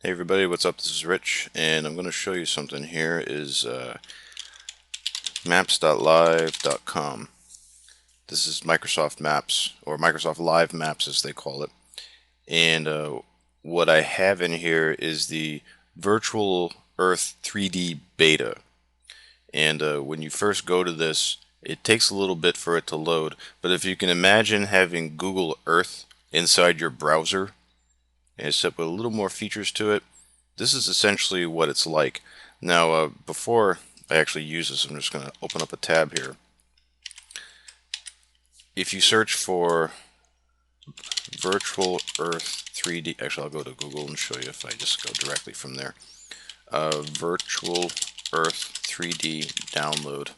Hey everybody, what's up? This is Rich, and I'm going to show you something here is maps.live.com. This is Microsoft Maps, or Microsoft Live Maps as they call it. And what I have in here is the Virtual Earth 3D Beta. And when you first go to this, it takes a little bit for it to load. But if you can imagine having Google Earth inside your browser, and except with a little more features to it, this is essentially what it's like. Now, before I actually use this, I'm just going to open up a tab here. If you search for Virtual Earth 3D, actually I'll go to Google and show you if I just go directly from there. Virtual Earth 3D download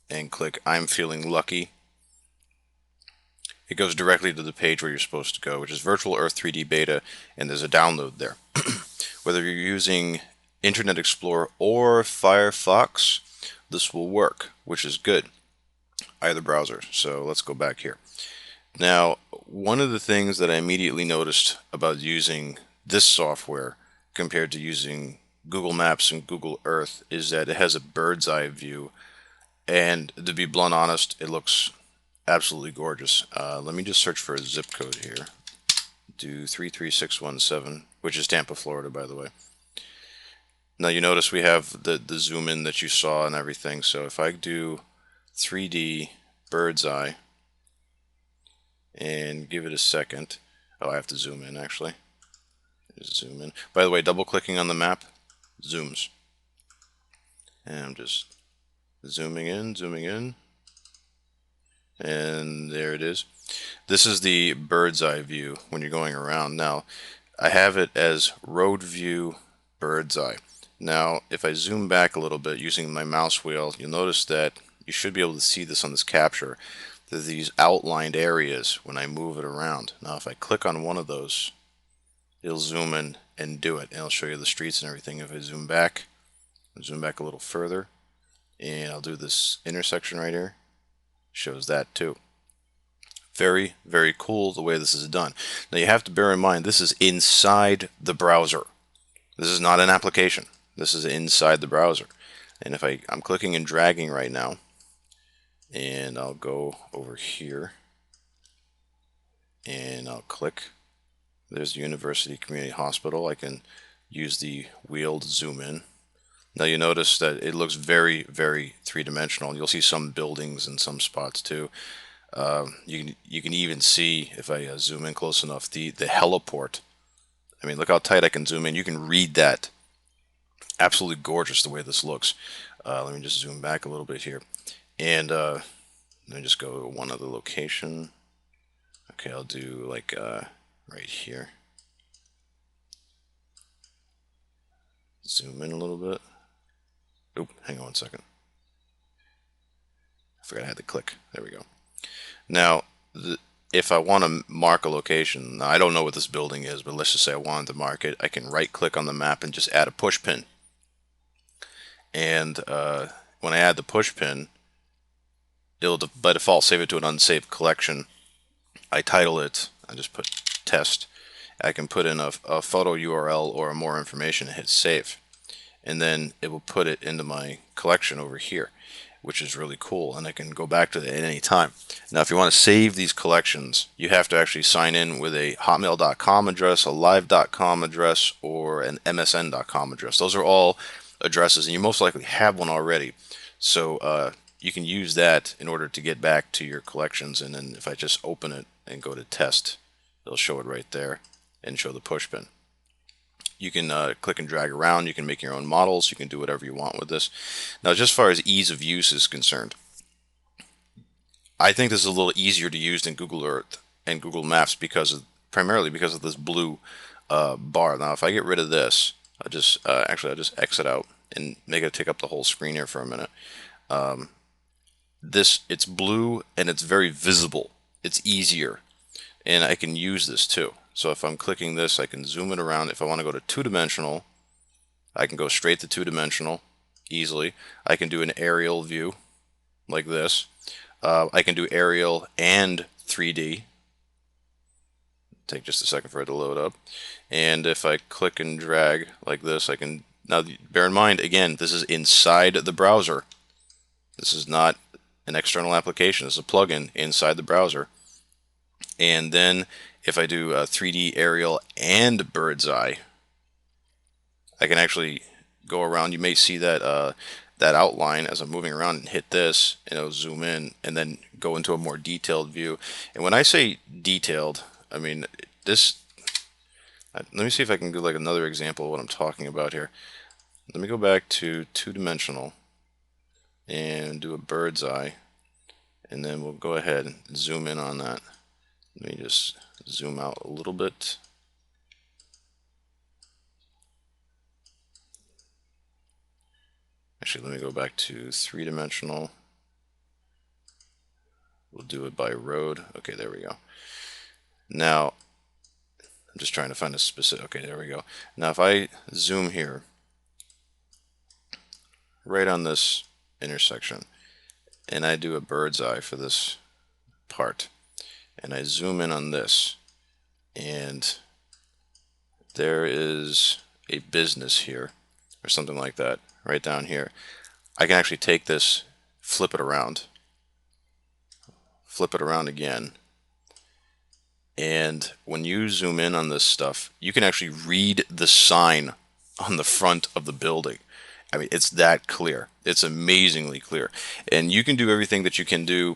and click I'm feeling lucky. It goes directly to the page where you're supposed to go, which is Virtual Earth 3D Beta, and there's a download there. Whether you're using Internet Explorer or Firefox, this will work, which is good. Either browser. So let's go back here. Now, one of the things that I immediately noticed about using this software compared to using Google Maps and Google Earth is that it has a bird's eye view, and to be blunt honest, it looks absolutely gorgeous. Let me just search for a zip code here. Do 33617, which is Tampa, Florida, by the way. Now you notice we have the zoom in that you saw and everything. So if I do 3D bird's eye and give it a second. Oh, I have to zoom in actually. Just zoom in. By the way, double clicking on the map zooms. And I'm just zooming in. And there it is. This is the bird's eye view when you're going around. Now, I have it as road view bird's eye. Now, if I zoom back a little bit using my mouse wheel, you'll notice that you should be able to see this on this capture. There's these outlined areas when I move it around. Now, if I click on one of those, it'll zoom in and do it. And it'll show you the streets and everything. If I zoom back a little further, and I'll do this intersection right here, shows that too. Very, very cool the way this is done. Now you have to bear in mind this is inside the browser. This is not an application. This is inside the browser. And if I'm clicking and dragging right now, and I'll go over here and I'll click. There's the University Community Hospital. I can use the wheel to zoom in. Now you notice that it looks very, very three-dimensional. You'll see some buildings in some spots too. You can even see, if I zoom in close enough, the heliport. I mean, look how tight I can zoom in. You can read that. Absolutely gorgeous the way this looks. Let me just zoom back a little bit here. And let me just go to one other location. Okay, I'll do like right here. Zoom in a little bit. Oop, hang on one second. I forgot I had to click. There we go. Now, if I want to mark a location, I don't know what this building is, but let's just say I wanted to mark it, I can right click on the map and just add a push pin. And when I add the push pin, it'll by default save it to an unsaved collection. I title it, I just put test. I can put in a photo URL or more information and hit save. And then it will put it into my collection over here, which is really cool, and I can go back to it at any time. Now, if you want to save these collections, you have to actually sign in with a hotmail.com address, a live.com address, or an msn.com address. Those are all addresses, and you most likely have one already. So you can use that in order to get back to your collections, and then if I just open it and go to test, it'll show it right there and show the push pin. You can click and drag around. You can make your own models. You can do whatever you want with this. Now, just as far as ease of use is concerned, I think this is a little easier to use than Google Earth and Google Maps primarily because of this blue bar. Now, if I get rid of this, I'll just exit out and make it take up the whole screen here for a minute. It's blue and it's very visible. It's easier, and I can use this too. So if I'm clicking this, I can zoom it around. If I want to go to two-dimensional, I can go straight to two-dimensional easily. I can do an aerial view like this. I can do aerial and 3D. take just a second for it to load up. And if I click and drag like this, I can, now bear in mind, again, this is inside the browser. This is not an external application. This is a plugin inside the browser. And then if I do a 3D aerial and bird's eye, I can actually go around. You may see that that outline as I'm moving around and hit this, and it'll zoom in and then go into a more detailed view. And when I say detailed, I mean this. Let me see if I can do like another example of what I'm talking about here. Let me go back to two-dimensional and do a bird's eye, and then we'll go ahead and zoom in on that. Let me just zoom out a little bit. Actually, let me go back to three-dimensional. We'll do it by road. Okay, there we go. Now, I'm just trying to find a specific, okay, there we go. Now, if I zoom here, right on this intersection, and I do a bird's eye for this part, and I zoom in on this, and there is a business here, or something like that, right down here. I can actually take this, flip it around again, and when you zoom in on this stuff, you can actually read the sign on the front of the building. I mean, it's that clear. It's amazingly clear. And you can do everything that you can do,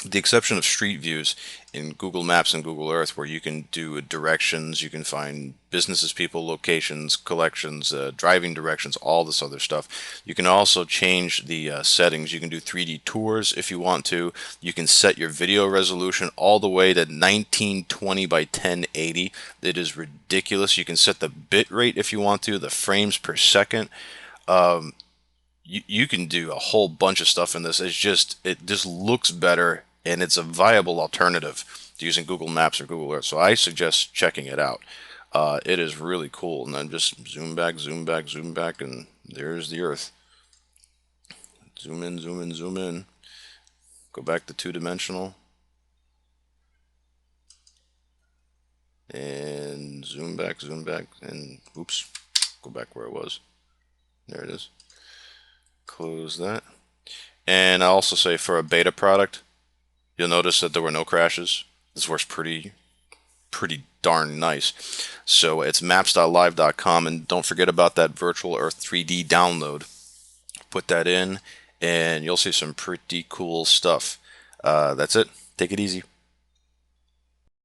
with the exception of street views in Google Maps and Google Earth, where you can do directions, you can find businesses, people, locations, collections, driving directions, all this other stuff. You can also change the settings. You can do 3D tours if you want to. You can set your video resolution all the way to 1920 by 1080. It is ridiculous. You can set the bit rate if you want to, the frames per second. You can do a whole bunch of stuff in this. It just looks better, and it's a viable alternative to using Google Maps or Google Earth. So I suggest checking it out. It is really cool. And then just zoom back, zoom back, zoom back, and there's the Earth. Zoom in, zoom in, zoom in. Go back to two-dimensional. And zoom back, and oops, go back where it was. There it is. Close that. And I'll also say for a beta product, you'll notice that there were no crashes. This works pretty darn nice. So it's maps.live.com, and don't forget about that Virtual Earth 3D download. Put that in, and you'll see some pretty cool stuff. That's it. Take it easy.